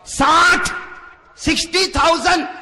60,000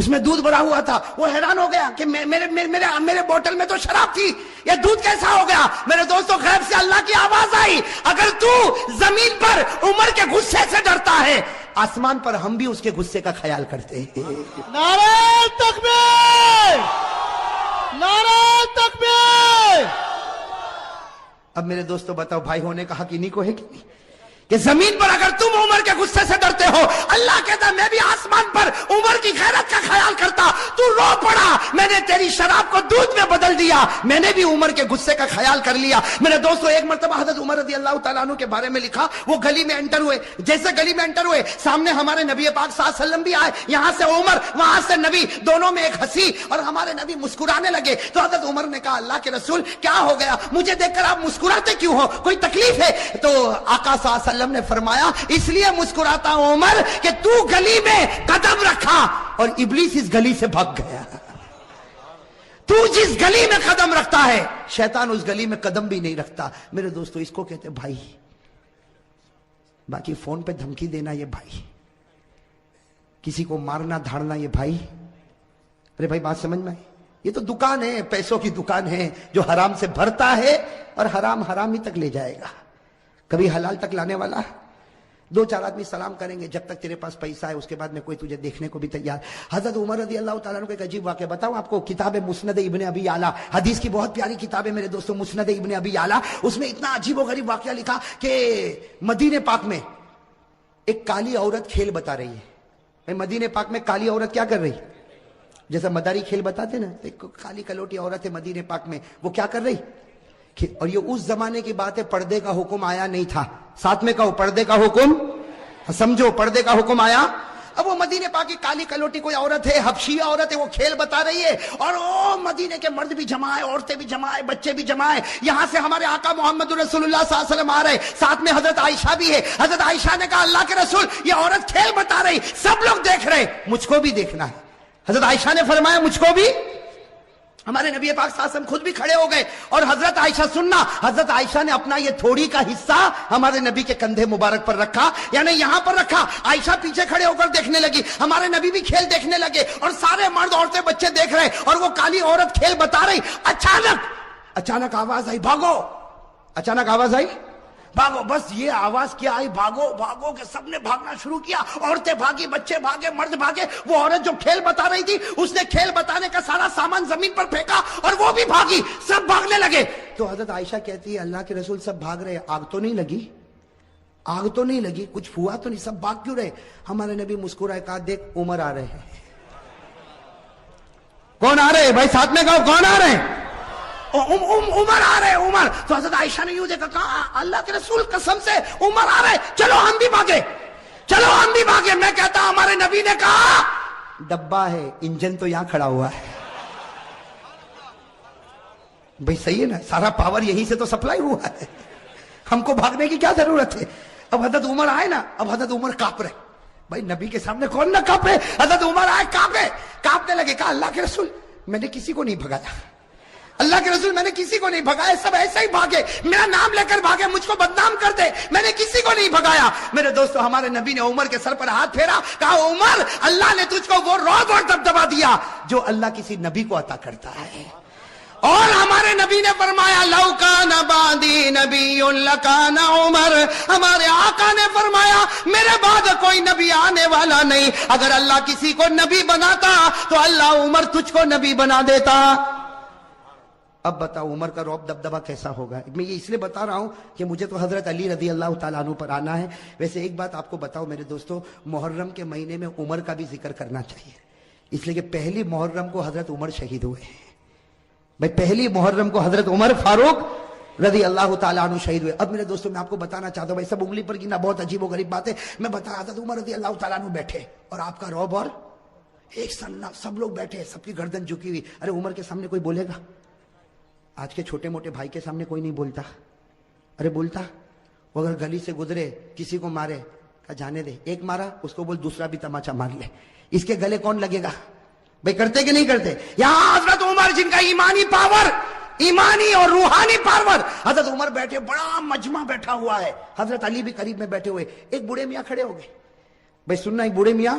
اس میں دودھ بھرا ہوا تھا. وہ حیران ہو گیا کہ میرے بوتل میں تو شراب تھی, یہ دودھ کیسا ہو گیا؟ میرے دوستوں غیب سے اللہ کی آواز آئی, اگر تو زمین پر عمر کے غصے سے ڈرتا ہے, آسمان پر ہم بھی اس کے غصے کا خیال کرتے ہیں. نعرہ تکبیر! نعرہ تکبیر! اب میرے دوستوں بتاؤ, بھائی ہونے کا حق انہی کو ہے کہ نہیں, کہ زمین پر اگر تم عمر کے غصے سے ڈرتے ہو, اللہ کہتا ہے میں بھی آسمان پر عمر کی غیرت کا خیال کرتا. تو رو پڑا, میں نے تیری شراب کو دودھ میں بدل دیا, میں نے بھی عمر کے غصے کا خیال کر لیا. میرے دوستو ایک مرتبہ حضرت عمر رضی اللہ تعالیٰ عنہ کے بارے میں لکھا, وہ گلی میں انٹر ہوئے, جیسے گلی میں انٹر ہوئے سامنے ہمارے نبی پاک صلی اللہ علیہ وسلم بھی آئے, یہاں سے عمر وہاں سے نبی, دونوں میں ایک ہنسی, اور ہمارے نبی مسکرانے لگے. تو حضرت عمر نے کہا اللہ کے رسول کیا ہو گیا, مجھے دیکھ کر آپ مسکراتے کیوں ہو, کوئی تکلیف ہے؟ تو آقا صلی اللہ علیہ وسلم نے فرمایا اس لیے مسکراتا ہوں عمر کہ تو گلی میں قدم رکھا اور ابلیس اس گلی سے بھاگ گیا. تو جس گلی میں قدم رکھتا ہے شیطان اس گلی میں قدم بھی نہیں رکھتا. میرے دوستو اس کو کہتے بھائی, باقی فون پہ دھمکی دینا یہ بھائی, کسی کو مارنا دھاڑنا یہ بھائی. ارے بھائی بات سمجھ میں آئی؟ یہ تو دکان ہے, پیسوں کی دکان ہے, جو حرام سے بھرتا ہے اور حرام حرام ہی تک لے جائے گا, کبھی حلال تک لانے والا. دو چار آدمی سلام کریں گے جب تک تیرے پاس پیسہ ہے, اس کے بعد میں کوئی تجھے دیکھنے کو بھی تیار. حضرت عمر رضی اللہ تعالیٰ عنہ کو ایک عجیب واقعہ بتاؤں آپ کو. کتاب مسند ابن ابی یعلا, حدیث کی بہت پیاری کتاب ہے میرے دوستوں, مسند ابن ابی یعلا. اس میں اتنا عجیب و غریب واقعہ لکھا کہ مدینے پاک میں ایک کالی عورت کھیل بتا رہی ہے. مدینے پاک میں کالی عورت کیا کر رہی, جیسا مداری کھیل بتاتے نا, ایک کالی کلوٹی عورت ہے مدینے پاک میں, وہ کیا کر رہی. اور یہ اس زمانے کی بات ہے, پردے کا حکم آیا نہیں تھا. ساتھ میں کہو پردے کا حکم, سمجھو پردے کا حکم آیا. اب وہ مدینے پاک کی کالی کلوٹی کوئی عورت ہے, حبشیہ عورت ہے, وہ کھیل بتا رہی ہے, اور وہ مدینے کے مرد بھی جمع ہے, عورتیں بھی جمع ہے, بچے بھی جمع ہے. یہاں سے ہمارے آقا محمد رسول اللہ صلی اللہ علیہ وسلم آ رہے, ساتھ میں حضرت عائشہ بھی ہے. حضرت عائشہ نے کہا اللہ کے رسول یہ عورت کھیل بتا رہی, سب لوگ دیکھ رہے, مجھ کو بھی دیکھنا ہے. حضرت عائشہ نے فرمایا مجھ کو بھی. ہمارے نبی پاک صلی اللہ علیہ وسلم خود بھی کھڑے ہو گئے, اور حضرت عائشہ سننا, حضرت عائشہ نے اپنا یہ تھوڑی کا حصہ ہمارے نبی کے کندھے مبارک پر رکھا, یعنی یہاں پر رکھا. عائشہ پیچھے کھڑے ہو کر دیکھنے لگی, ہمارے نبی بھی کھیل دیکھنے لگے, اور سارے مرد عورتیں بچے دیکھ رہے, اور وہ کالی عورت کھیل بتا رہی. اچانک آواز آئی بھاگو, اچانک آواز آئی بھاگو. بس یہ آواز کیا آئی, بھاگو بھاگو, کہ سب نے بھاگنا شروع کیا. عورتیں بھاگی, بچے بھاگے, مرد بھاگے. وہ عورت جو کھیل بتا رہی تھی اس نے کھیل بتانے کا سارا سامان زمین پر پھینکا, اور وہ بھی بھاگی, سب بھاگنے لگے. تو حضرت عائشہ کہتی ہے اللہ کے رسول سب بھاگ رہے, آگ تو نہیں لگی, آگ تو نہیں لگی, کچھ ہوا تو نہیں, سب بھاگ کیوں رہے؟ ہمارے نبی مسکرائے, کہا دیکھ عمر آ رہے ہیں. کون آ رہے بھائی, ساتھ میں کہو کون آ رہے ہیں؟ عمر آ رہے, عمر. تو حضرت عائشہ نے یوں دیکھا, کہا اللہ کے رسول قسم سے عمر آ رہے, چلو ہم بھی بھاگے, چلو ہم بھی بھاگے. میں کہتا ہمارے نبی نے کہا ڈبہ ہے, انجن تو یہاں کھڑا ہوا ہے. بھئی صحیح ہے نا, سارا پاور یہیں سے تو سپلائی ہوا ہے, ہم کو بھاگنے کی کیا ضرورت ہے. اب حضرت عمر آئے نا, اب حضرت عمر کانپ رہے. بھائی نبی کے سامنے کون نہ کانپے, حضرت عمر آئے کانپنے لگے. کہا اللہ کے رسول میں نے کسی کو نہیں بھگایا, اللہ کے رسول میں نے کسی کو نہیں بھگایا, سب ایسے ہی بھاگے, میرا نام لے کر بھاگے, مجھ کو بدنام کر دے, میں نے کسی کو نہیں بھگایا. میرے دوستو ہمارے نبی نے عمر کے سر پر ہاتھ پھیرا, کہا عمر اللہ نے تجھ کو وہ رعب اور دبدبا دیا جو اللہ کسی نبی کو عطا کرتا ہے. اور ہمارے نبی نے فرمایا لو کان بعدی نبی لکان عمر, ہمارے آقا نے فرمایا میرے بعد کوئی نبی آنے والا نہیں, اگر اللہ کسی کو نبی بناتا تو اللہ عمر تجھ کو نبی بنا دیتا. اب بتاؤ عمر کا رعب دبدبا کیسا ہوگا. میں یہ اس لیے بتا رہا ہوں کہ مجھے تو حضرت علی رضی اللہ تعالیٰ عنہ پر آنا ہے. ویسے ایک بات آپ کو بتاؤ میرے دوستو, محرم کے مہینے میں عمر کا بھی ذکر کرنا چاہیے, اس لیے کہ پہلی محرم کو حضرت عمر شہید ہوئے ہیں. بھائی پہلی محرم کو حضرت عمر فاروق رضی اللہ تعالیٰ عنہ شہید ہوئے. اب میرے دوستو میں آپ کو بتانا چاہتا ہوں, بھائی سب انگلی پر گنا بہت عجیب و غریب بات ہے. میں بتا رہا, حضرت عمر رضی اللہ تعالیٰ عنہ بیٹھے, اور آپ کا رعب, اور ایک سننا, سب لوگ بیٹھے, سب کی گردن جھکی ہوئی. ارے عمر کے سامنے کوئی بولے گا؟ آج کے چھوٹے موٹے بھائی کے سامنے کوئی نہیں بولتا. ارے بولتا, وہ اگر گلی سے گزرے کسی کو مارے, کہا جانے دے, ایک مارا اس کو بول دوسرا بھی تماچا مار لے, اس کے گلے کون لگے گا؟ بھئی کرتے کہ نہیں کرتے؟ یہاں حضرت عمر جن کا ایمانی پاور, ایمانی اور روحانی پاور, حضرت عمر بیٹھے, بڑا مجمع بیٹھا ہوا ہے, حضرت علی بھی قریب میں بیٹھے ہوئے. ایک بوڑھے میاں کھڑے ہو گئے. بھئی سننا, ایک بوڑھے میاں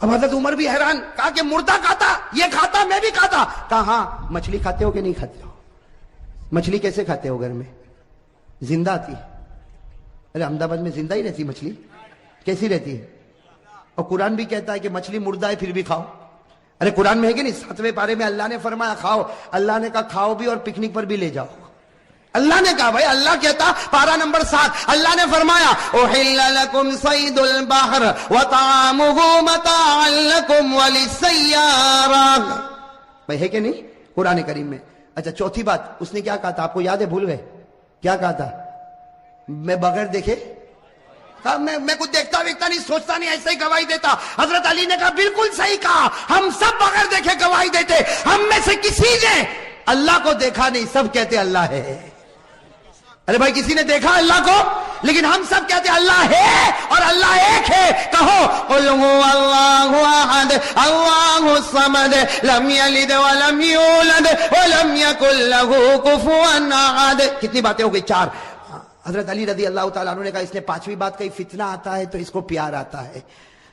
اب حضرت عمر بھی حیران، کہا کہ مردہ کھاتا، یہ کھاتا میں بھی کھاتا. کہا ہاں. مچھلی کھاتے ہو کہ نہیں کھاتے ہو؟ مچھلی کیسے کھاتے ہو گھر میں؟ زندہ آتی ہے. ارے احمد آباد میں زندہ ہی رہتی مچھلی، کیسی رہتی ہے؟ اور قرآن بھی کہتا ہے کہ مچھلی مردہ ہے پھر بھی کھاؤ. ارے قرآن میں ہے کہ نہیں؟ 7ویں پارے میں اللہ نے فرمایا کھاؤ. اللہ نے کہا کھاؤ بھی اور پکنک پر بھی لے جاؤ. اللہ نے کہا بھائی، اللہ کہتا پارہ نمبر 7، اللہ نے فرمایا احل لکم صید البحر وطعامہ متاعا لکم وللسیارہ. بھائی ہے کہ نہیں قرآن کریم میں؟ اچھا چوتھی بات اس نے کیا کہا تھا؟ آپ کو یاد ہے؟ بھول گئے کیا کہا تھا؟ میں بغیر دیکھے کہا میں کچھ دیکھتا ویکھتا نہیں، سوچتا نہیں، ایسے ہی گواہی دیتا. حضرت علی نے کہا بالکل صحیح کہا، ہم سب بغیر دیکھے گواہی دیتے. ہم میں سے کسی نے اللہ کو دیکھا نہیں، سب کہتے اللہ ہے. ارے بھائی کسی نے دیکھا اللہ کو؟ لیکن ہم سب کہتے اللہ ہے اور اللہ ایک ہے. کہو قل هو اللہ احد اللہ الصمد لم یلد ولم یولد ولم یکن له کفوا احد. کتنی باتیں ہو گئی؟ 4. حضرت علی رضی اللہ تعالیٰ عنہ نے کہا اس نے 5ویں بات کہی، فتنہ آتا ہے تو اس کو پیار آتا ہے.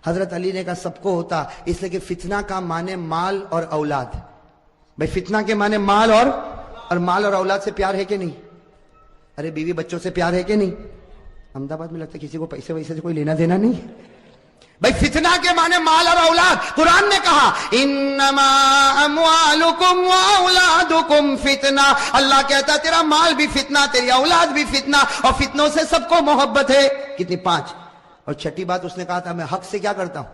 حضرت علی نے کہا سب کو ہوتا، اس لیے کہ فتنہ کا معنی مال اور اولاد. بھائی فتنہ کے معنی مال اور مال اور اولاد سے پیار ہے کہ نہیں؟ ارے بیوی بچوں سے پیار ہے کہ نہیں؟ احمد آباد میں لگتا ہے کسی کو پیسے ویسے سے کوئی لینا دینا نہیں. بھائی فتنہ کے معنی مال اور اولاد. قرآن نے کہا انما اموالکم واولادکم فتنہ. اللہ کہتا تیرا مال بھی فتنہ، تیری اولاد بھی فتنہ، اور فتنوں سے سب کو محبت ہے. کتنی؟ 5. اور 6ٹھی بات اس نے کہا تھا میں حق سے کیا کرتا ہوں.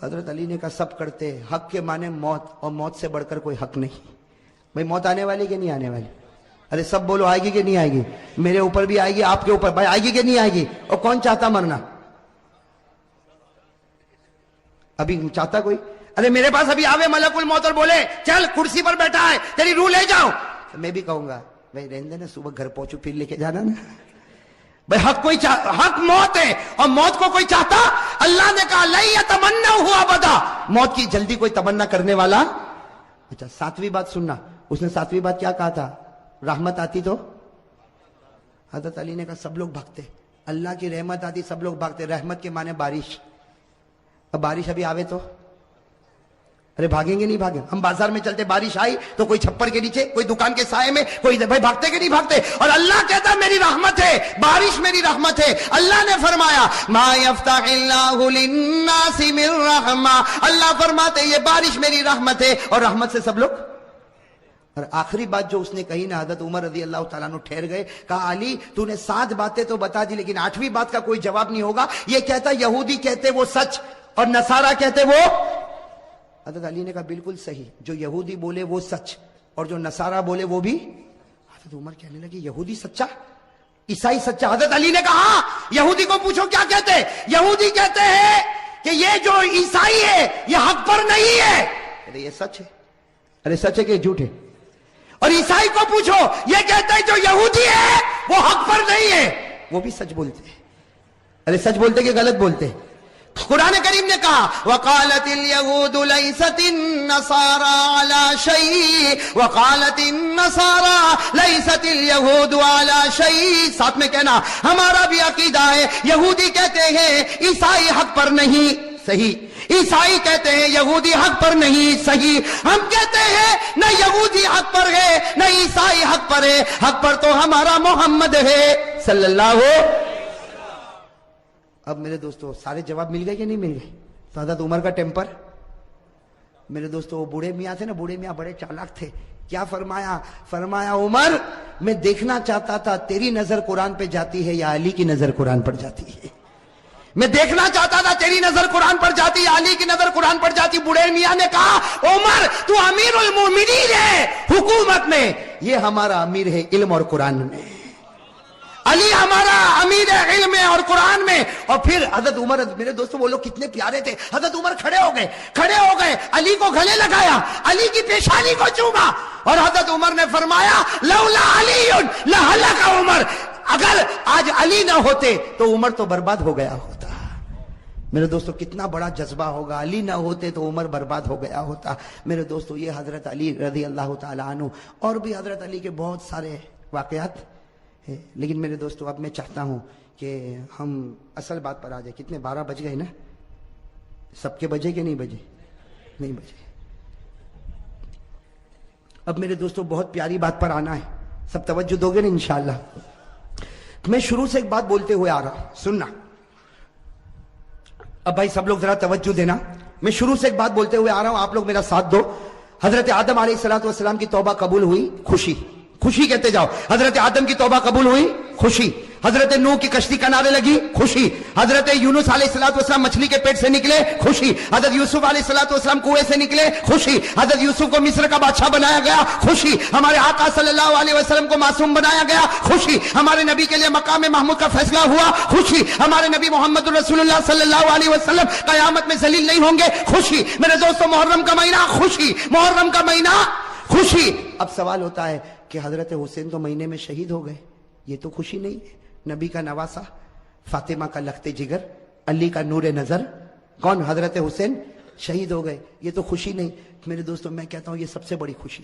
حضرت علی نے کہا سب کرتے. حق کے معنی موت، اور موت سے بڑھ کر کوئی حق نہیں. بھائی موت آنے والی کہ نہیں آنے والی؟ ارے سب بولو آئے گی کہ نہیں آئے گی؟ میرے اوپر بھی آئے گی، آپ کے اوپر. بھائی آئے گی کہ نہیں آئے گی؟ اور کون چاہتا مرنا؟ ابھی چاہتا کوئی؟ ارے میرے پاس ابھی آوے ملک الموت اور بولے چل کرسی پر بیٹھا ہے تیری روح لے جاؤ، میں بھی کہوں گا بھائی رہنے دینا، صبح گھر پہنچو پھر لے کے جانا نا. بھائی حق کوئی حق موت ہے، اور موت کو کوئی چاہتا؟ اللہ نے کہا لن یتمنوا ابدا، موت کی جلدی کوئی تمنا کرنے والا. اچھا 7ویں بات سننا، اس نے 7ویں بات کیا کہا تھا؟ رحمت آتی تو؟ حضرت علی نے کہا سب لوگ بھاگتے. اللہ کی رحمت آتی سب لوگ بھاگتے. رحمت کے معنی بارش. اب بارش ابھی آوے تو ارے بھاگیں گے نہیں بھاگیں؟ ہم بازار میں چلتے، بارش آئی تو کوئی چھپر کے نیچے، کوئی دکان کے سائے میں، کوئی بھائی بھاگتے کہ نہیں بھاگتے؟ اور اللہ کہتا میری رحمت ہے، بارش میری رحمت ہے. اللہ نے فرمایا ما یفتح اللہ للناس من رحمہ، اللہ فرماتے یہ بارش میری رحمت ہے، اور رحمت سے سب لوگ. اور آخری بات جو اس نے کہی نا، حضرت عمر رضی اللہ تعالیٰ عنہ ٹھہر گئے. کہا علی تو نے 7 باتیں تو بتا دی، لیکن 8ویں بات کا کوئی جواب نہیں ہوگا. یہ کہتا یہودی کہتے وہ سچ اور نصارہ کہتے وہ. حضرت علی نے کہا بالکل صحیح، جو یہودی بولے وہ سچ اور جو نصارہ بولے وہ بھی. حضرت عمر کہنے لگے یہودی سچا، عیسائی سچا. حضرت علی نے کہا یہودی کو پوچھو کیا کہتے. یہودی کہتے ہیں کہ یہ جو عیسائی ہے یہ حق پر نہیں ہے. ارے یہ سچ ہے. ارے سچ ہے کہ جھوٹ ہے؟ اور عیسائی کو پوچھو یہ کہتے ہیں جو یہودی ہے وہ حق پر نہیں ہے، وہ بھی سچ بولتے ہیں. ارے سچ بولتے کہ غلط بولتے؟ قرآن کریم نے کہا وقالت اليهود ليست النصارى على شيء وقالت النصارى ليست اليهود على شيء. ساتھ میں کہنا ہمارا بھی عقیدہ ہے، یہودی کہتے ہیں عیسائی حق پر نہیں، صحیح. عیسائی کہتے ہیں یہودی حق پر نہیں، صحیح. ہم کہتے ہیں نہ یہودی حق پر ہے نہ عیسائی حق پر ہے، حق پر تو ہمارا محمد ہے صلی اللہ. اب میرے دوستو سارے جواب مل گئے کہ نہیں مل گئے؟ تو حضرت عمر کا ٹیمپر. میرے دوستو وہ بوڑھے میاں تھے نا، بوڑھے میاں بڑے چالاک تھے. کیا فرمایا؟ فرمایا عمر میں دیکھنا چاہتا تھا تیری نظر قرآن پہ جاتی ہے یا علی کی نظر قرآن پر جاتی ہے. میں دیکھنا چاہتا تھا تیری نظر قرآن پر جاتی یا علی کی نظر قرآن پر جاتی. بوڑھے میاں نے کہا عمر تو امیر المومنین ہے حکومت میں، یہ ہمارا امیر ہے علم اور قرآن میں. علی ہمارا امیر ہے علم میں اور قرآن میں. اور پھر حضرت عمر، میرے دوستو وہ لوگ کتنے پیارے تھے. حضرت عمر کھڑے ہو گئے، علی کو گلے لگایا، علی کی پیشانی کو چوما، اور حضرت عمر نے فرمایا لولا علی لہلک عمر، اگر آج علی نہ ہوتے تو عمر تو برباد ہو گیا ہوتا. میرے دوستو کتنا بڑا جذبہ ہوگا، علی نہ ہوتے تو عمر برباد ہو گیا ہوتا. میرے دوستو یہ حضرت علی رضی اللہ تعالی عنہ، اور بھی حضرت علی کے بہت سارے واقعات ہے. لیکن میرے دوستو اب میں چاہتا ہوں کہ ہم اصل بات پر آ جائیں. کتنے 12 بج گئے نا، سب کے بجے کہ نہیں بجے؟ نہیں بجے. اب میرے دوستو بہت پیاری بات پر آنا ہے, سب توجہ دو گے نا انشاءاللہ. میں شروع سے ایک بات بولتے ہوئے آ رہا ہوں, سننا. اب بھائی سب لوگ ذرا توجہ دینا. میں شروع سے ایک بات بولتے ہوئے آ رہا ہوں, آپ لوگ میرا ساتھ دو. حضرت آدم علیہ السلام کی توبہ قبول ہوئی, خوشی. خوشی کہتے جاؤ. حضرت آدم کی توبہ قبول ہوئی, خوشی. حضرت نوح کی کشتی کنارے لگی, خوشی. حضرت یونس علیہ السلام مچھلی کے پیٹ سے نکلے, خوشی. حضرت یوسف علیہ السلام کنویں سے نکلے, خوشی. حضرت یوسف کو مصر کا بادشاہ بنایا گیا, خوشی. ہمارے آقا صلی اللہ علیہ وسلم کو معصوم بنایا گیا, خوشی. ہمارے نبی کے لیے مقام محمود کا فیصلہ ہوا, خوشی. ہمارے نبی محمد رسول اللہ صلی اللہ علیہ وسلم قیامت میں ذلیل نہیں ہوں گے, خوشی. میرے دوستو محرم کا مہینہ, خوشی. محرم کا مہینہ, خوشی. اب سوال ہوتا ہے کہ حضرت حسین تو مہینے میں شہید ہو گئے, یہ تو خوشی نہیں ہے. نبی کا نواسا, فاطمہ کا لخت جگر, علی کا نور نظر, کون؟ حضرت حسین شہید ہو گئے, یہ تو خوشی نہیں. میرے دوستوں میں کہتا ہوں یہ سب سے بڑی خوشی.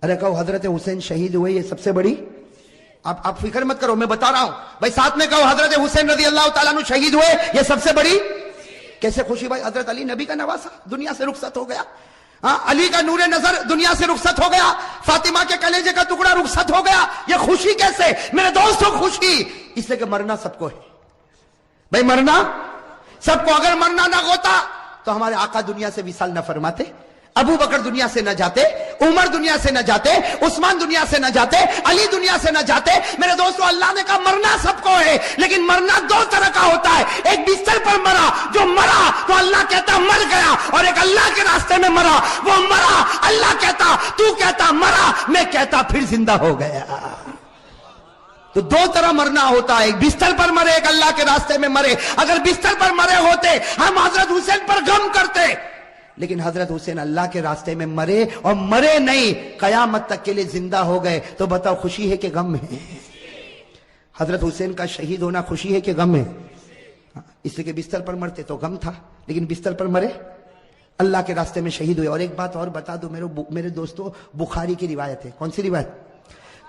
ارے کہو حضرت حسین شہید ہوئے, یہ سب سے بڑی. آپ فکر مت کرو, میں بتا رہا ہوں بھائی, ساتھ میں کہو حضرت حسین رضی اللہ تعالیٰ عنہ شہید ہوئے, یہ سب سے بڑی. کیسے خوشی بھائی؟ حضرت علی نبی کا نواسا دنیا سے رخصت ہو گیا, علی کا نور نظر دنیا سے رخصت ہو گیا, فاطمہ کے کلیجے کا ٹکڑا رخصت ہو گیا, یہ خوشی کیسے؟ میرے دوستوں خوشی اس لیے کہ مرنا سب کو ہے بھائی, مرنا سب کو. اگر مرنا نہ ہوتا تو ہمارے آقا دنیا سے وصال نہ فرماتے, ابو بکر دنیا سے نہ جاتے, عمر دنیا سے نہ جاتے, عثمان دنیا سے نہ جاتے, علی دنیا سے نہ جاتے. میرے دوستو اللہ نے کہا مرنا سب کو ہے, لیکن مرنا دو طرح کا ہوتا ہے. ایک بستر پر مرا, جو مرا تو اللہ کہتا مر گیا, اور ایک اللہ کے راستے میں مرا, وہ مرا. اللہ کہتا, تو کہتا مرا, میں کہتا پھر زندہ ہو گیا. تو دو طرح مرنا ہوتا ہے, ایک بستر پر مرے, ایک اللہ کے راستے میں مرے. اگر بستر پر مرے ہوتے ہم حضرت حسین پر غم کرتے, لیکن حضرت حسین اللہ کے راستے میں مرے, اور مرے نہیں, قیامت تک کے لیے زندہ ہو گئے. تو بتاؤ خوشی ہے کہ غم ہے؟ حضرت حسین کا شہید ہونا خوشی ہے کہ غم ہے؟ اس لیے کہ بستر پر مرتے تو غم تھا, لیکن بستر پر مرے, اللہ کے راستے میں شہید ہوئے. اور ایک بات اور بتا دو میرے دوستو, بخاری کی روایت ہے. کون سی روایت؟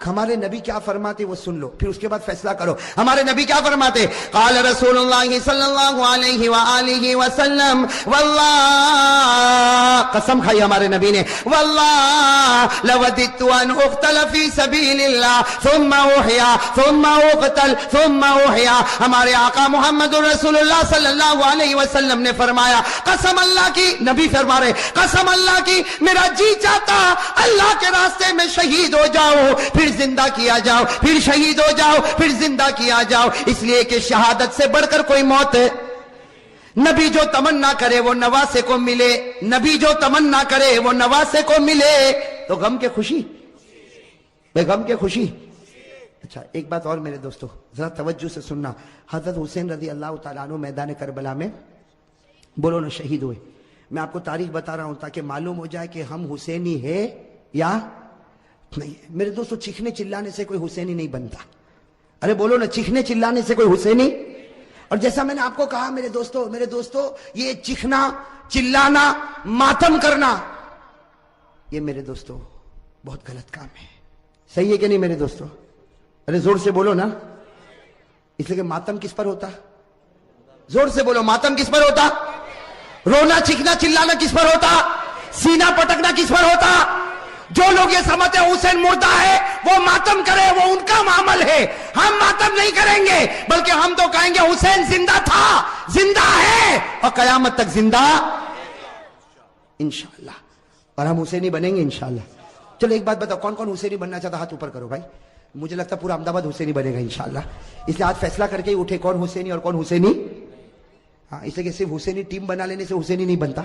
ہمارے نبی کیا فرماتے وہ سن لو, پھر اس کے بعد فیصلہ کرو. ہمارے نبی کیا فرماتے؟ قال رسول اللہ صلی اللہ علیہ وآلہ وسلم, واللہ, قسم کھائی ہمارے نبی نے, واللہ لوددت ان اقتل فی سبیل اللہ ثم احیا ثم اقتل ثم احیا. ہمارے آقا محمد رسول اللہ صلی اللہ علیہ وسلم نے فرمایا, قسم اللہ کی, نبی فرما رہے, قسم اللہ کی میرا جی چاہتا اللہ کے راستے میں شہید ہو جاؤ, پھر زندہ کیا جاؤ, پھر شہید ہو جاؤ, پھر زندہ کیا جاؤ. اس لیے کہ شہادت سے بڑھ کر کوئی موت ہے. نبی جو تمنا کرے وہ نواسے کو ملے, نبی جو تمنا کرے وہ نواسے کو ملے. تو غم کے خوشی, بے غم کے خوشی. اچھا ایک بات اور میرے دوستو ذرا توجہ سے سننا. حضرت حسین رضی اللہ تعالیٰ عنہ میدان کربلا میں بولو نا شہید ہوئے. میں آپ کو تاریخ بتا رہا ہوں تاکہ معلوم ہو جائے کہ ہم حسینی ہے یا نہیں. میرے دوستو چیخنے چلانے سے کوئی حسینی نہیں بنتا. ارے بولو نا, چیخنے چلانے سے کوئی حسینی. اور جیسا میں نے آپ کو کہا میرے دوستو یہ چیخنا چلانا ماتم کرنا, یہ میرے دوستو بہت غلط کام ہے. صحیح ہے کہ نہیں میرے دوستو؟ ارے زور سے بولو نا. اس لیے کہ ماتم کس پر ہوتا؟ زور سے بولو, ماتم کس پر ہوتا؟ رونا چیخنا چلانا کس پر ہوتا؟ سینہ پٹکنا کس پر ہوتا؟ جو لوگ یہ سمجھتے ہیں حسین مردہ ہے وہ ماتم کرے, وہ ان کا معامل ہے. ہم ماتم نہیں کریں گے, بلکہ ہم تو کہیں گے حسین زندہ تھا, زندہ ہے, اور قیامت تک زندہ انشاءاللہ, اور ہم حسینی بنیں گے انشاءاللہ. چلو ایک بات بتاؤ, کون کون حسینی بننا چاہتا؟ ہاتھ اوپر کرو بھائی. مجھے لگتا ہے پورا احمد آباد حسینی بنے گا انشاءاللہ. اس لیے آج فیصلہ کر کے ہی اٹھے کون حسینی اور کون حسینی. ہاں, اس لیے کہ صرف حسینی ٹیم بنا لینے سے حسینی نہیں بنتا,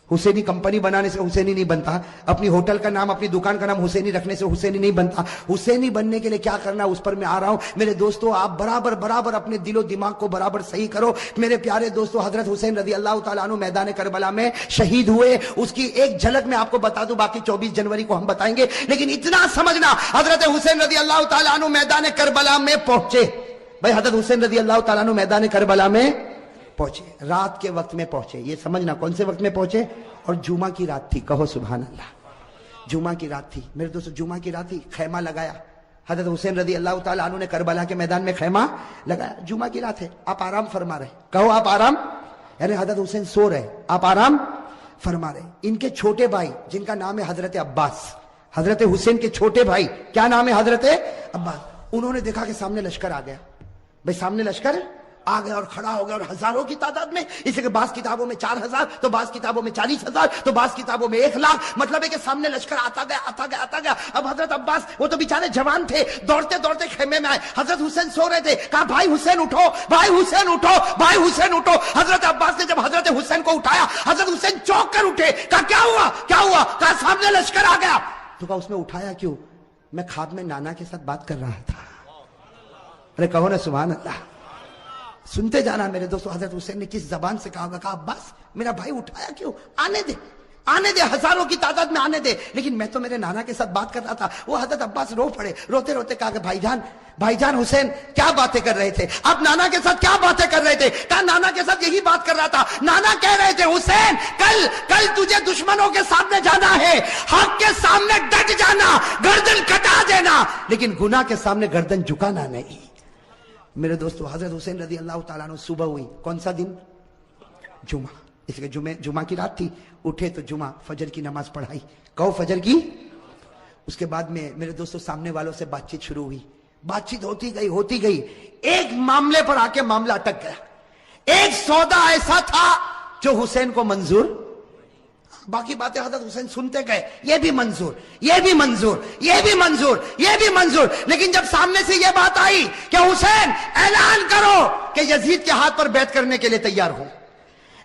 حسینی کمپنی بنانے سے حسینی نہیں بنتا, اپنی ہوٹل کا نام, اپنی دکان کا نام حسینی رکھنے سے حسینی نہیں بنتا. حسینی بننے کے لیے کیا کرنا اس پر میں آ رہا ہوں. میرے دوستو آپ برابر اپنے دل و دماغ کو برابر صحیح کرو. میرے پیارے دوستو حضرت حسین رضی اللہ تعالیٰ عنہ میدان کربلا میں شہید ہوئے, اس کی ایک جھلک میں آپ کو بتا دوں, باقی 24 جنوری کو ہم بتائیں گے. لیکن اتنا سمجھنا, حضرت حسین رضی اللہ تعالیٰ عنہ میدان کربلا میں پہنچے. بھائی حضرت حسین رضی اللہ تعالیٰ عنہ میدان کربلا میں پہنچے, رات کے وقت میں پہنچے. یہ سمجھنا کون سے وقت میں پہنچے, اور جمعہ کی رات تھی. کہو سبحان اللہ. جمعہ کی رات تھی میرے دوستو, جمعہ کی رات تھی. خیمہ لگایا حضرت حسین رضی اللہ تعالیٰ عنہ نے کربلا کے میدان میں خیمہ لگایا. جمعہ کی رات ہے, آپ آرام فرما رہے. کہو آپ آرام. یعنی حضرت حسین سو رہے, آپ آرام فرما رہے. ان کے چھوٹے بھائی جن کا نام ہے حضرت عباس, حضرت حسین کے چھوٹے بھائی کیا نام ہے, حضرت عباس, انہوں نے دیکھا کہ سامنے لشکر آ گیا. بھائی سامنے لشکر آ گیا اور کھڑا ہو گیا, اور ہزاروں کی تعداد میں, اسی کہ بعض کتابوں میں 4000, تو بعض کتابوں میں 40,000, تو بعض کتابوں میں 1,00,000. مطلب ہے کہ سامنے لشکر آتا گیا آتا گیا آتا گیا. اب حضرت عباس وہ تو بیچارے جوان تھے, دوڑتے دوڑتے خیمے میں آئے. حضرت حسین سو رہے تھے, کہا بھائی حسین اٹھو, بھائی حسین اٹھو, بھائی حسین اٹھو. حضرت عباس نے جب حضرت حسین کو اٹھایا, حضرت حسین چونک کر اٹھے, کہا کیا ہوا کیا ہوا, کہا سامنے لشکر آ گیا. تو کہا اس میں اٹھایا کیوں, میں خواب میں نانا کے ساتھ بات کر رہا تھا. ارے کہو نا سبحان اللہ. سنتے جانا میرے دوستو, حضرت حسین نے کس زبان سے کہا, کہا عباس میرا بھائی اٹھایا کیوں, آنے دے آنے دے, ہزاروں کی تعداد میں آنے دے, لیکن میں تو میرے نانا کے ساتھ بات کر رہا تھا. وہ حضرت عباس رو پڑے, روتے روتے کہا کہ بھائی جان حسین کیا باتیں کر رہے تھے, آپ نانا کے ساتھ کیا باتیں کر رہے تھے. کہا نانا کے ساتھ یہی بات کر رہا تھا. نانا کہہ رہے تھے حسین کل تجھے دشمنوں کے سامنے جانا ہے, حق کے سامنے ڈٹ جانا, گردن کٹا دینا, لیکن گناہ کے سامنے گردن جھکانا نہیں. میرے دوستو حضرت حسین رضی اللہ تعالیٰ عنہ صبح ہوئی, کون سا دن, جمعہ, اس کے جمعہ کی رات تھی. اٹھے تو جمعہ فجر کی نماز پڑھائی, کہو فجر کی. اس کے بعد میں میرے دوستو سامنے والوں سے بات چیت شروع ہوئی, بات چیت ہوتی گئی. ایک معاملے پر آ کے معاملہ اٹک گیا. ایک سودا ایسا تھا جو حسین کو منظور, باقی باتیں حضرت حسین سنتے گئے, یہ بھی منظور, یہ بھی منظور, یہ بھی منظور, یہ بھی منظور. لیکن جب سامنے سے یہ بات آئی کہ حسین اعلان کرو کہ یزید کے ہاتھ پر بیعت کرنے کے لیے تیار ہوں,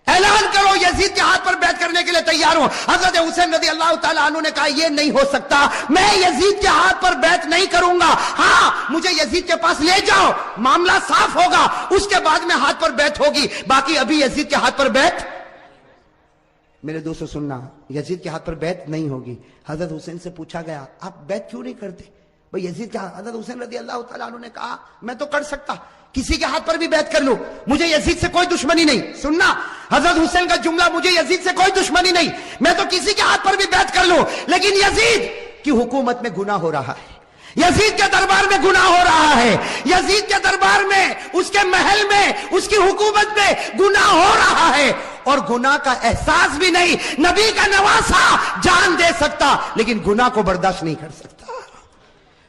اعلان کرو یزید کے ہاتھ پر بیعت کرنے کے لیے تیار ہوں. حضرت حسین رضی اللہ تعالیٰ عنہ نے کہا یہ نہیں ہو سکتا, میں یزید کے ہاتھ پر بیعت نہیں کروں گا. ہاں مجھے یزید کے پاس لے جاؤ, معاملہ صاف ہوگا, اس کے بعد میں ہاتھ پر بیعت ہوگی, باقی ابھی یزید کے ہاتھ پر بیعت. میرے دوستو سننا, یزید کے ہاتھ پر بیعت نہیں ہوگی. حضرت حسین سے پوچھا گیا آپ بیعت کیوں نہیں کرتے بھئی یزید کے ہاتھ. حضرت حسین رضی اللہ تعالیٰ عنہ نے کہا میں تو کر سکتا, کسی کے ہاتھ پر بھی بیعت کر لوں, مجھے یزید سے کوئی دشمنی نہیں. سننا حضرت حسین کا جملہ, مجھے یزید سے کوئی دشمنی نہیں, میں تو کسی کے ہاتھ پر بھی بیعت کر لوں, لیکن یزید کی حکومت میں گناہ ہو رہا ہے, یزید کے دربار میں گناہ ہو رہا ہے, یزید کے دربار میں, اس کے محل میں, اس کی حکومت میں گناہ ہو رہا ہے, اور گناہ کا احساس بھی نہیں. نبی کا نواسا جان دے سکتا لیکن گناہ کو برداشت نہیں کر سکتا.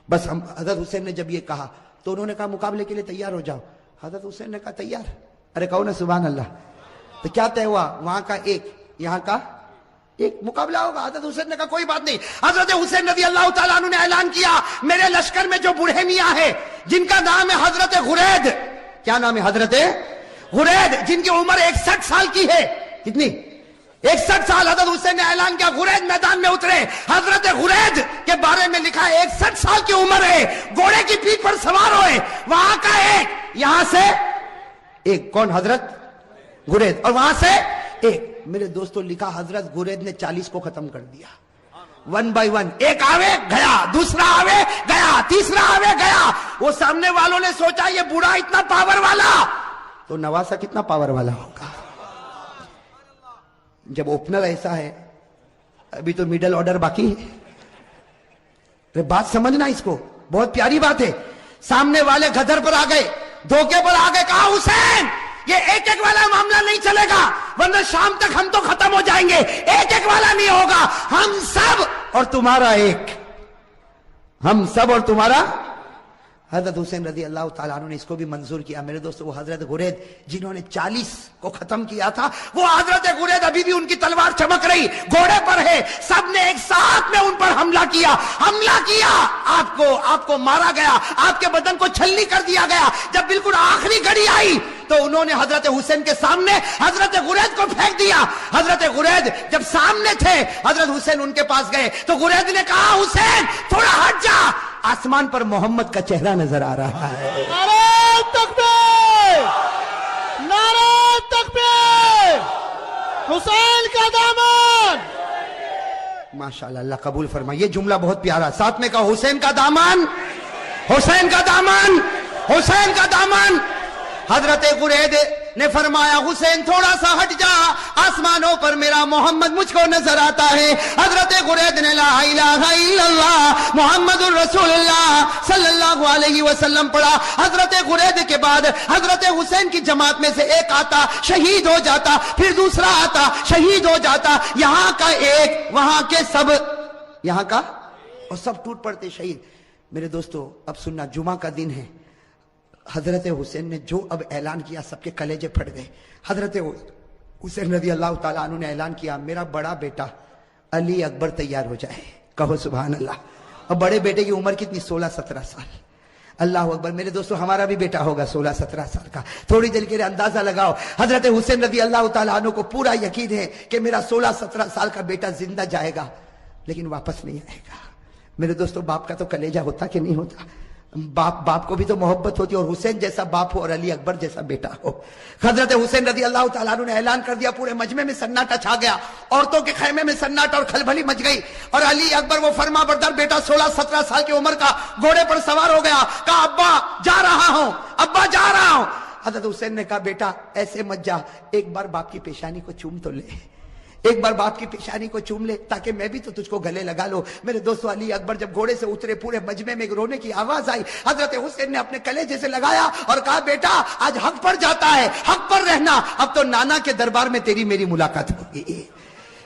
بس حضرت حسین نے جب یہ کہا تو انہوں نے کہا مقابلے کے لیے تیار ہو جاؤ. حضرت حسین نے کہا تیار. ارے کہو نا سبحان اللہ. تو کیا طے ہوا, وہاں کا ایک, یہاں کا ایک مقابلہ ہوگا. حضرت حسین نے کہا کوئی بات نہیں. حضرت حسین رضی اللہ تعالیٰ عنہ نے اعلان کیا میرے لشکر میں جو بوڑھے میاں ہیں جن کا نام ہے حضرت غرید, کیا نام ہے, حضرت غرید, جن کی عمر 61 سال کی ہے. کتنی, 61 سال. حضرت حسین نے اعلان کیا غرید میدان میں اترے. حضرت غرید کے بارے میں لکھا ہے 61 سال کی عمر ہے, گھوڑے کی پیٹھ پر سوار ہوئے. وہاں کا ایک, یہاں سے ایک, کون, حضرت غرید, اور وہاں سے ایک. میرے دوستوں لکھا حضرت غرید نے 40 کو ختم کر دیا, 1 by 1. ایک آوے گیا, دوسرا آوے گیا, تیسرا آوے گیا. وہ سامنے والوں نے سوچا یہ بوڑھا اتنا پاور والا, تو نواسا کتنا پاور والا ہوگا. جب اوپنر ایسا ہے, ابھی تو میڈل آرڈر باقی ہے. بات سمجھنا اس کو, بہت پیاری بات ہے. سامنے والے گدر پر آ گئے, دھوکے پر آ گئے. کہا حسین یہ ایک ایک والا معاملہ نہیں چلے گا, ورنہ شام تک ہم تو ختم ہو جائیں گے. ایک ایک والا نہیں ہوگا, ہم سب اور تمہارا ایک, ہم سب اور تمہارا. حضرت حسین رضی اللہ تعالیٰ عنہ نے اس کو بھی منظور کیا. میرے دوستو وہ حضرت غرید جنہوں نے 40 کو ختم کیا تھا, وہ حضرت غرید ابھی بھی ان کی تلوار چمک رہی, گھوڑے پر ہے. سب نے ایک ساتھ میں ان پر حملہ کیا. آپ کو مارا گیا, آپ کے بدن کو چھلنی کر دیا گیا. جب بالکل آخری گھڑی آئی تو انہوں نے حضرت حسین کے سامنے حضرت غرید کو پھینک دیا. حضرت غرید جب سامنے تھے, حضرت حسین ان کے پاس گئے تو غرید نے کہا حسین تھوڑا ہٹ جا, آسمان پر محمد کا چہرہ نظر آ رہا ہے. نعرہ تکبیر, نعرہ تکبیر, حسین کا دامن. ماشاءاللہ, اللہ قبول فرمائے. یہ جملہ بہت پیارا, ساتھ میں کہا حسین کا دامن, حسین کا دامن, حسین کا دامن. حضرت غرید نے فرمایا حسین تھوڑا سا ہٹ جا، آسمانوں پر میرا محمد مجھ کو نظر آتا ہے۔ حضرت غرید نے لا الہ الا اللہ محمد الرسول اللہ صلی اللہ علیہ وسلم پڑھا۔ حضرت غرید کے بعد حضرت حسین کی جماعت میں سے ایک آتا شہید ہو جاتا، پھر دوسرا آتا شہید ہو جاتا، یہاں کا ایک وہاں کے سب، یہاں کا اور سب ٹوٹ پڑتے شہید۔ میرے دوستو اب سننا، جمعہ کا دن ہے، حضرت حسین نے جو اب اعلان کیا سب کے کلیجے پھٹ گئے۔ حضرت حسین رضی اللہ تعالیٰ عنہ نے اعلان کیا میرا بڑا بیٹا علی اکبر تیار ہو جائے، کہو سبحان اللہ۔ اور بڑے بیٹے کی عمر کتنی؟ 16-17 سال۔ اللہ اکبر۔ میرے دوستو ہمارا بھی بیٹا ہوگا 16-17 سال کا، تھوڑی دیر کے لیے اندازہ لگاؤ۔ حضرت حسین رضی اللہ تعالیٰ عنہ کو پورا یقین ہے کہ میرا 16-17 سال کا بیٹا زندہ جائے گا لیکن واپس نہیں آئے گا۔ میرے دوستو باپ کا تو کلیجہ ہوتا کہ نہیں ہوتا؟ باپ کو بھی تو محبت ہوتی ہے، اور حسین جیسا باپ ہو اور علی اکبر جیسا بیٹا ہو۔ حضرت حسین رضی اللہ تعالیٰ عنہ نے اعلان کر دیا، پورے مجمع میں سناٹا چھا گیا، عورتوں کے خیمے میں سناٹا اور کھلبلی مچ گئی، اور علی اکبر وہ فرما بردار بیٹا 16-17 سال کی عمر کا گھوڑے پر سوار ہو گیا، کہا ابا جا رہا ہوں، ابا جا رہا ہوں۔ حضرت حسین نے کہا بیٹا ایسے مت جا، ایک بار باپ کی پیشانی کو چوم تو لے، ایک بار باپ کی پیشانی کو چوم لے تاکہ میں بھی تو تجھ کو گلے لگا لو۔ میرے دوستو علی اکبر جب گھوڑے سے اترے پورے مجمع میں رونے کی آواز آئی، حضرت حسین نے اپنے کلیجے سے لگایا اور کہا بیٹا آج حق پر جاتا ہے، حق پر رہنا، اب تو نانا کے دربار میں تیری میری ملاقات ہوگی۔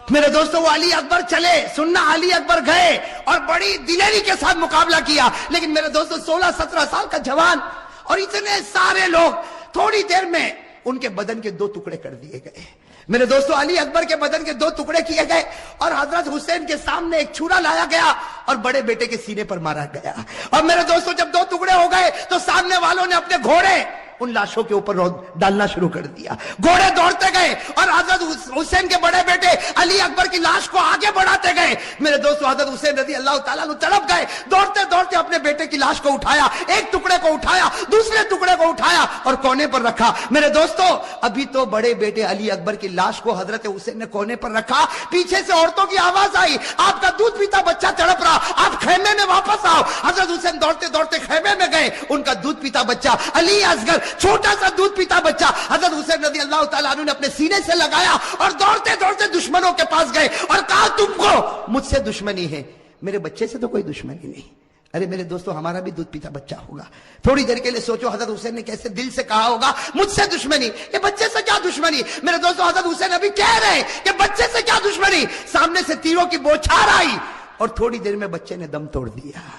میرے دوستو وہ علی اکبر چلے، سننا علی اکبر گئے اور بڑی دلیری کے ساتھ مقابلہ کیا، لیکن میرے دوستو 16-17 سال کا جوان اور اتنے سارے لوگ، تھوڑی دیر میں ان کے بدن کے 2 ٹکڑے کر دیے گئے۔ میرے دوستو علی اکبر کے بدن کے 2 ٹکڑے کیے گئے اور حضرت حسین کے سامنے ایک چھرا لایا گیا اور بڑے بیٹے کے سینے پر مارا گیا۔ اور میرے دوستو جب 2 ٹکڑے ہو گئے تو سامنے والوں نے اپنے گھوڑے ان لاشوں کے اوپر ڈالنا شروع کر دیا، گھوڑے دوڑتے گئے اور حضرت حسین کے بڑے بیٹے علی اکبر کی لاش کو آگے بڑھاتے گئے۔ میرے دوستو حضرت حسین رضی اللہ تعالیٰ عنہ تڑپ گئے، دوڑتے دوڑتے اپنے بیٹے کی لاش کو اٹھایا، ایک ٹکڑے کو اٹھایا، دوسرے ٹکڑے کو اٹھایا اور کونے پر رکھا۔ میرے دوستو ابھی تو بڑے بیٹے علی اکبر کی لاش کو حضرت حسین نے کونے پر رکھا، پیچھے سے عورتوں کی آواز آئی آپ کا دودھ پیتا بچہ تڑپ رہا، آپ خیمے میں واپس آؤ۔ حضرت حسین دوڑتے دوڑتے خیمے میں گئے، ان کا دودھ پیتا بچہ علی اصغر چھوٹا سا دودھ پیتا بچہ حضرت حسین رضی اللہ تعالیٰ عنہ نے اپنے سینے سے لگایا اور دوڑتے دوڑتے دشمنوں کے پاس گئے اور کہا تم کو مجھ سے دشمنی ہے، میرے بچے سے تو کوئی دشمنی نہیں۔ ارے میرے دوستو ہمارا بھی دودھ پیتا بچہ ہوگا، تھوڑی دیر کے لیے سوچو حضرت حسین نے کیسے دل سے کہا ہوگا مجھ سے دشمنی، یہ بچے سے کیا دشمنی؟ میرے دوستو حضرت حسین ابھی کہہ رہے ہیں کہ بچے سے کیا دشمنی، سامنے سے تیروں کی بوچھار آئی اور تھوڑی دیر میں بچے نے دم توڑ دیا۔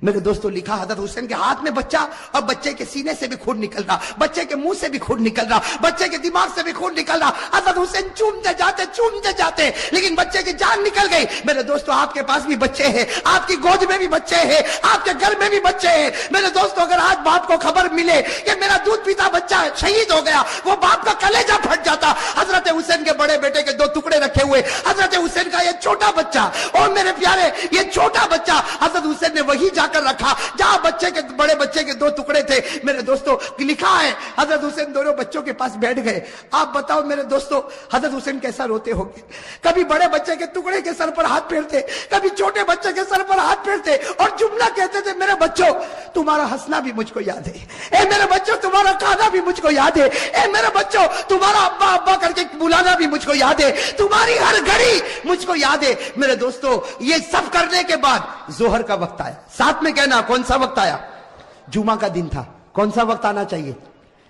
میرے دوستو لکھا حضرت حسین کے ہاتھ میں بچہ اور بچے کے سینے سے بھی خون نکل رہا، بچے کے منہ سے بھی خون نکل رہا، بچے کے دماغ سے بھی خون نکل رہا۔ حضرت حسین چومتے جاتے لیکن بچے کی جان نکل گئی۔ میرے دوستو آپ کے پاس بھی بچے ہیں، آپ کی گود میں بھی بچے ہیں، آپ کے گھر میں بھی بچے ہیں۔ میرے دوستو اگر آج باپ کو خبر ملے کہ میرا دودھ پیتا بچہ شہید ہو گیا، وہ باپ کا کلیجہ پھٹ جاتا۔ حضرت حسین کے بڑے بیٹے کے 2 ٹکڑے رکھے ہوئے، حضرت حسین کا یہ چھوٹا بچہ، اور میرے پیارے یہ چھوٹا بچہ حضرت حسین نے وہی جا کر رکھا جہاں بڑے بچے کے 2 ٹکڑے تھے۔ میرے دوستو لکھا ہے حضرت حسین دونوں بچوں کے پاس بیٹھ گئے۔ آپ بتاؤ میرے دوستو حضرت حسین کیسا روتے ہوں گے، کبھی بڑے بچے کے ٹکڑے کے سر پر ہاتھ پھیرتے، کبھی چھوٹے بچے کے سر پر ہاتھ پھیرتے اور جملہ کہتے تھے میرے بچوں تمہارا ہنسنا بھی مجھ کو یاد ہے، اے میرے بچوں تمہارا کھانا بھی مجھ کو یاد ہے، اے میرے بچوں تمہارا ابا ابا کر کے بلانا بھی مجھ کو یاد ہے، تمہاری ہر گھڑی مجھ کو یاد ہے۔ میرے دوستو یہ سب کرنے کے بعد ظہر کا وقت آیا، ساتھ میں کہنا کون سا وقت آیا؟ جمعہ کا دن تھا، کون سا وقت آنا چاہیے؟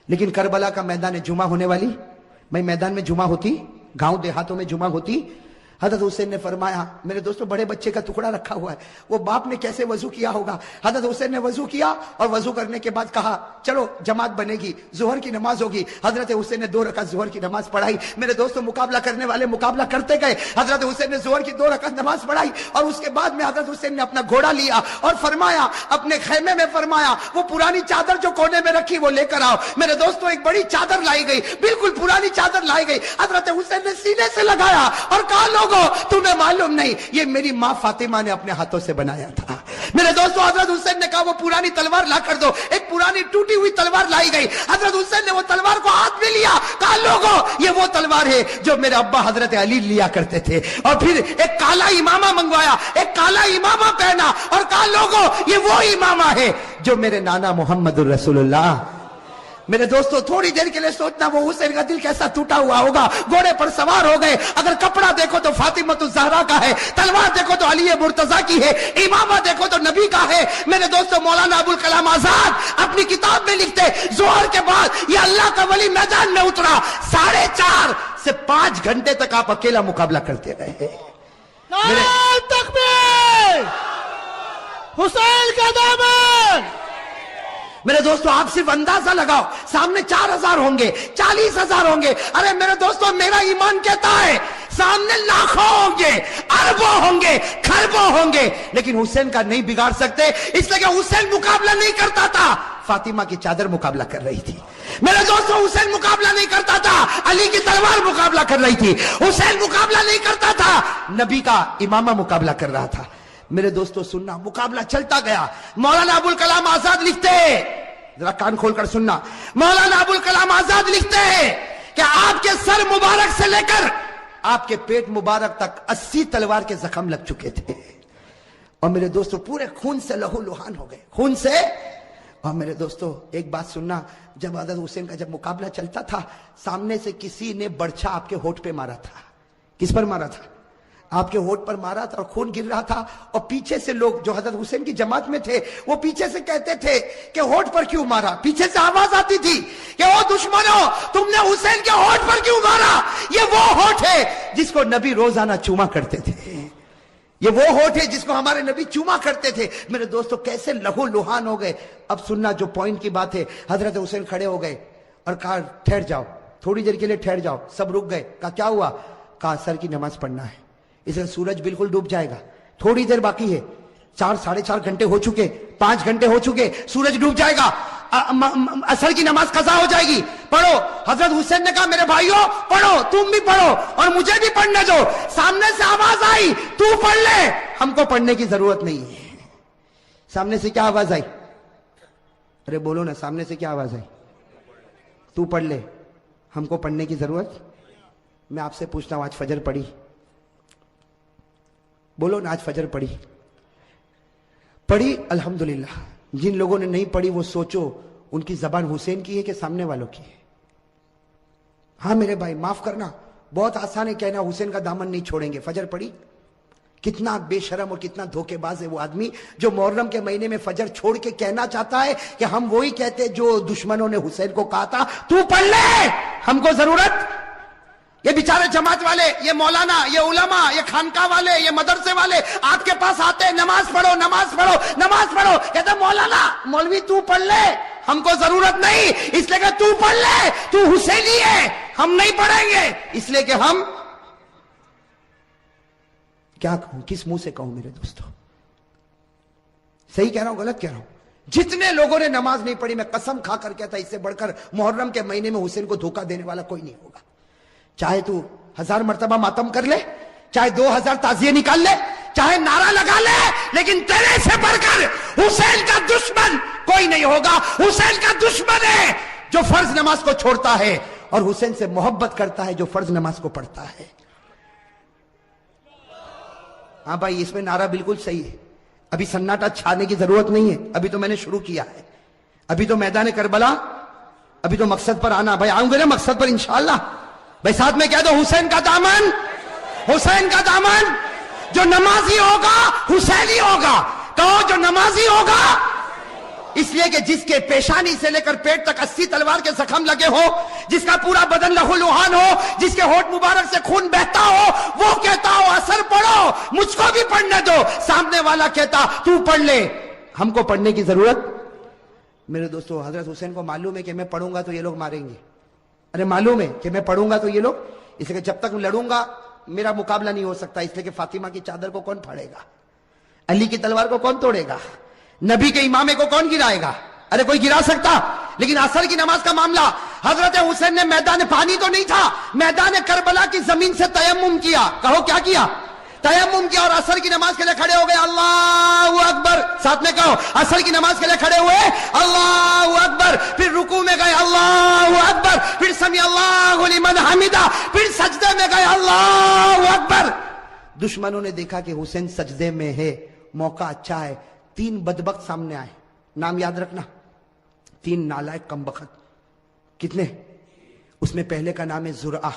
لیکن کربلا کا میدان جمعہ ہونے والی، میں میدان میں جمعہ ہوتی، گاؤں دیہاتوں میں جمعہ ہوتی۔ حضرت حسین نے فرمایا میرے دوستو بڑے بچے کا ٹکڑا رکھا ہوا ہے، وہ باپ نے کیسے وضو کیا ہوگا؟ حضرت حسین نے وضو کیا اور وضو کرنے کے بعد کہا چلو جماعت بنے گی، ظہر کی نماز ہوگی۔ حضرت حسین نے 2 رکعت ظہر کی نماز پڑھائی۔ میرے دوستو مقابلہ کرنے والے مقابلہ کرتے گئے، حضرت حسین نے ظہر کی 2 رکعت نماز پڑھائی اور اس کے بعد میں حضرت حسین نے اپنا گھوڑا لیا اور فرمایا اپنے خیمے میں فرمایا وہ پرانی چادر جو کونے میں رکھی وہ لے کر آؤ۔ میرے دوستو ایک بڑی چادر لائی گئی، بالکل پرانی چادر لائی گئی، حضرت حسین نے سینے سے لگایا اور کہا لوگوں تمہیں معلوم نہیں یہ میری ماں فاطمہ نے اپنے ہاتھوں سے بنایا تھا۔ میرے دوستو حضرت حسین نے کہا وہ پرانی تلوار لا کر دو، ایک پرانی ٹوٹی ہوئی تلوار لائی گئی۔ حضرت حسین نے وہ تلوار کو ہاتھ میں لیا، کہا لوگوں یہ وہ تلوار ہے جو میرے ابا حضرت علی لیا کرتے تھے، اور پھر ایک کالا امامہ منگوایا، ایک کالا امامہ پہنا اور کہا لوگوں یہ وہ امامہ ہے جو میرے نانا محمد الرسول اللہ میرے دوستو تھوڑی دیر کے لیے سوچنا وہ حسین کا دل کیسا ٹوٹا ہوا ہوگا. گھوڑے پر سوار ہو گئے. اگر کپڑا دیکھو تو فاطمہ الزہرا کا ہے, تلوار دیکھو تو علی مرتضیٰ کی ہے, امامہ دیکھو تو نبی کا ہے. میرے دوستو مولانا ابوالکلام آزاد اپنی کتاب میں لکھتے ظہر کے بعد یہ اللہ کا ولی میدان میں اترا, 4.5 سے 5 گھنٹے تک آپ اکیلا مقابلہ کرتے رہے. نعرہ تکبیر, حسین کا دامن. میرے دوستو آپ صرف اندازہ لگاؤ, سامنے 4,000 ہوں گے, 40,000 ہوں گے. ارے میرے دوستو میرا ایمان کہتا ہے سامنے لاکھوں ہوں گے, اربوں ہوں گے, کھربوں ہوں گے, لیکن حسین کا نہیں بگاڑ سکتے, اس لیے کہ حسین مقابلہ نہیں کرتا تھا, فاطمہ کی چادر مقابلہ کر رہی تھی. میرے دوستو حسین مقابلہ نہیں کرتا تھا, علی کی تلوار مقابلہ کر رہی تھی. حسین مقابلہ نہیں کرتا تھا, نبی کا امامہ مقابلہ کر رہا تھا. میرے دوستو سننا, مقابلہ چلتا گیا. مولانا ابوالکلام آزاد لکھتے ہیں, ذرا کان کھول کر سننا, مولانا ابوالکلام آزاد لکھتے ہیں کہ آپ کے سر مبارک سے لے کر آپ کے پیٹ مبارک تک 80 تلوار کے زخم لگ چکے تھے. اور میرے دوستو پورے خون سے لہو لہان ہو گئے, خون سے. اور میرے دوستو ایک بات سننا, جب حضرت حسین کا جب مقابلہ چلتا تھا, سامنے سے کسی نے برچھا آپ کے ہونٹ پہ مارا تھا. کس پر مارا تھا؟ آپ کے ہونٹ پر مارا تھا, اور خون گر رہا تھا. اور پیچھے سے لوگ جو حضرت حسین کی جماعت میں تھے وہ پیچھے سے کہتے تھے کہ ہونٹ پر کیوں مارا. پیچھے سے آواز آتی تھی کہ او دشمنوں, تم نے حسین کے ہونٹ پر کیوں مارا؟ یہ وہ ہونٹ ہے جس کو نبی روزانہ چوما کرتے تھے, یہ وہ ہونٹ ہے جس کو ہمارے نبی چوما کرتے تھے. میرے دوستو کیسے لہو لہان ہو گئے. اب سننا جو پوائنٹ کی بات ہے, حضرت حسین کھڑے ہو گئے اور کہا ٹھہر جاؤ, تھوڑی دیر کے لیے ٹھہر جاؤ. سب رک گئے. کہا کیا ہوا؟ کہا عصر کی نماز پڑھنا ہے, اس لیے سورج بالکل ڈوب جائے گا, تھوڑی دیر باقی ہے. 4-4.5 گھنٹے ہو چکے, 5 گھنٹے ہو چکے, سورج ڈوب جائے گا, عصر کی نماز قضا ہو جائے گی, پڑھو. حضرت حسین نے کہا میرے بھائیوں پڑھو, تم بھی پڑھو اور مجھے بھی پڑھنے دو. سامنے سے آواز آئی تو پڑھ لے, ہم کو پڑھنے کی ضرورت نہیں ہے. سامنے سے کیا آواز آئی؟ ارے بولو نا, سامنے سے کیا آواز آئی؟ تو پڑھ لے, ہم کو پڑھنے کی ضرورت. میں آپ سے پوچھتا ہوں, آج فجر پڑھی؟ بولو نا, آج فجر پڑھی؟ پڑھی الحمدللہ. جن لوگوں نے نہیں پڑھی وہ سوچو ان کی زبان حسین کی ہے کہ سامنے والوں کی ہے. ہاں میرے بھائی معاف کرنا, بہت آسان ہے کہنا حسین کا دامن نہیں چھوڑیں گے. فجر پڑھی؟ کتنا بے شرم اور کتنا دھوکے باز ہے وہ آدمی جو محرم کے مہینے میں فجر چھوڑ کے کہنا چاہتا ہے کہ ہم وہی کہتے جو دشمنوں نے حسین کو کہا تھا تو پڑھ لے, ہم کو ضرورت. یہ بیچارے جماعت والے, یہ مولانا, یہ علماء, یہ خانقاہ والے, یہ مدرسے والے آپ کے پاس آتے ہیں, نماز پڑھو نماز پڑھو نماز پڑھو, کہتے مولانا مولوی تو پڑھ لے, ہم کو ضرورت نہیں, اس لیے کہ تو پڑھ لے, تو حسینی ہے, ہم نہیں پڑھیں گے. اس لیے کہ ہم کیا کہوں, کس منہ سے کہوں میرے دوستو؟ صحیح کہہ رہا ہوں غلط کہہ رہا ہوں؟ جتنے لوگوں نے نماز نہیں پڑھی, میں قسم کھا کر کہتا اس سے بڑھ کر محرم کے مہینے میں حسین کو دھوکہ دینے والا کوئی نہیں ہوگا. چاہے تو 1000 مرتبہ ماتم کر لے, چاہے 2000 تعزیے نکال لے, چاہے نعرہ لگا لے, لیکن تیرے سے بڑھ کر حسین کا دشمن کوئی نہیں ہوگا. حسین کا دشمن ہے جو فرض نماز کو چھوڑتا ہے, اور حسین سے محبت کرتا ہے جو فرض نماز کو پڑھتا ہے. ہاں بھائی اس میں نعرہ بالکل صحیح ہے. ابھی سناٹا چھانے کی ضرورت نہیں ہے, ابھی تو میں نے شروع کیا ہے. ابھی تو میدان کربلا, ابھی تو مقصد پر آنا. بھائی آؤں گے نا مقصد پر انشاءاللہ. بھائی ساتھ میں کہہ دو حسین کا دامن, حسین کا دامن. جو نمازی ہوگا حسینی ہوگا. کہو جو نمازی ہوگا. اس لیے کہ جس کے پیشانی سے لے کر پیٹ تک 80 تلوار کے زخم لگے ہو, جس کا پورا بدن لہو لہان ہو, جس کے ہونٹ مبارک سے خون بہتا ہو, وہ کہتا ہو اثر پڑھو, مجھ کو بھی پڑھنے دو. سامنے والا کہتا تو پڑھ لے, ہم کو پڑھنے کی ضرورت. میرے دوستو حضرت حسین کو معلوم ہے کہ میں پڑھوں گا تو یہ لوگ ماریں گے. ارے معلوم ہے کہ میں پڑھوں گا تو یہ لوگ, اس لیے کہ جب تک لڑوں گا میرا مقابلہ نہیں ہو سکتا. اس لیے کہ فاطمہ کی چادر کو کون پھاڑے گا, علی کی تلوار کو کون توڑے گا, نبی کے امامے کو کون گرائے گا؟ ارے کوئی گرا سکتا. لیکن عصر کی نماز کا معاملہ, حضرت حسین نے میدان پانی تو نہیں تھا, میدان کربلا کی زمین سے تیمم کیا. کہو کیا کیا؟ تیمم کیا, اور عصر کی نماز کے لیے کھڑے ہو گئے. اللہ اکبر, ساتھ میں کہو. عصر کی نماز کے لیے کھڑے ہوئے, اللہ اکبر, پھر رکوع میں گئے, اللہ اکبر, پھر سمی اللہ لمن حمیدہ, پھر سجدے میں گئے, اللہ اکبر. دشمنوں نے دیکھا کہ حسین سجدے میں ہے, موقع اچھا ہے. 3 بدبخت سامنے آئے, نام یاد رکھنا, 3 نالائق کمبخت. کتنے؟ اس میں پہلے کا نام ہے زرعہ.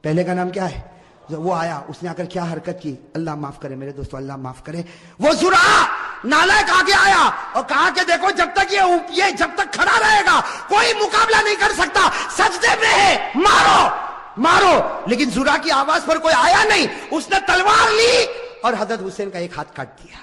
پہلے کا نام کیا ہے؟ وہ آیا, اس نے آ کر کیا حرکت کی, اللہ معاف کرے میرے دوستو, اللہ معاف کرے. وہ زرعہ نالائق آگے آیا اور کہا کہ دیکھو جب تک یہ جب تک کھڑا رہے گا کوئی مقابلہ نہیں کر سکتا, سجدے میں ہے, مارو مارو. لیکن زرعہ کی آواز پر کوئی آیا نہیں, اس نے تلوار لی اور حضرت حسین کا ایک ہاتھ کاٹ دیا.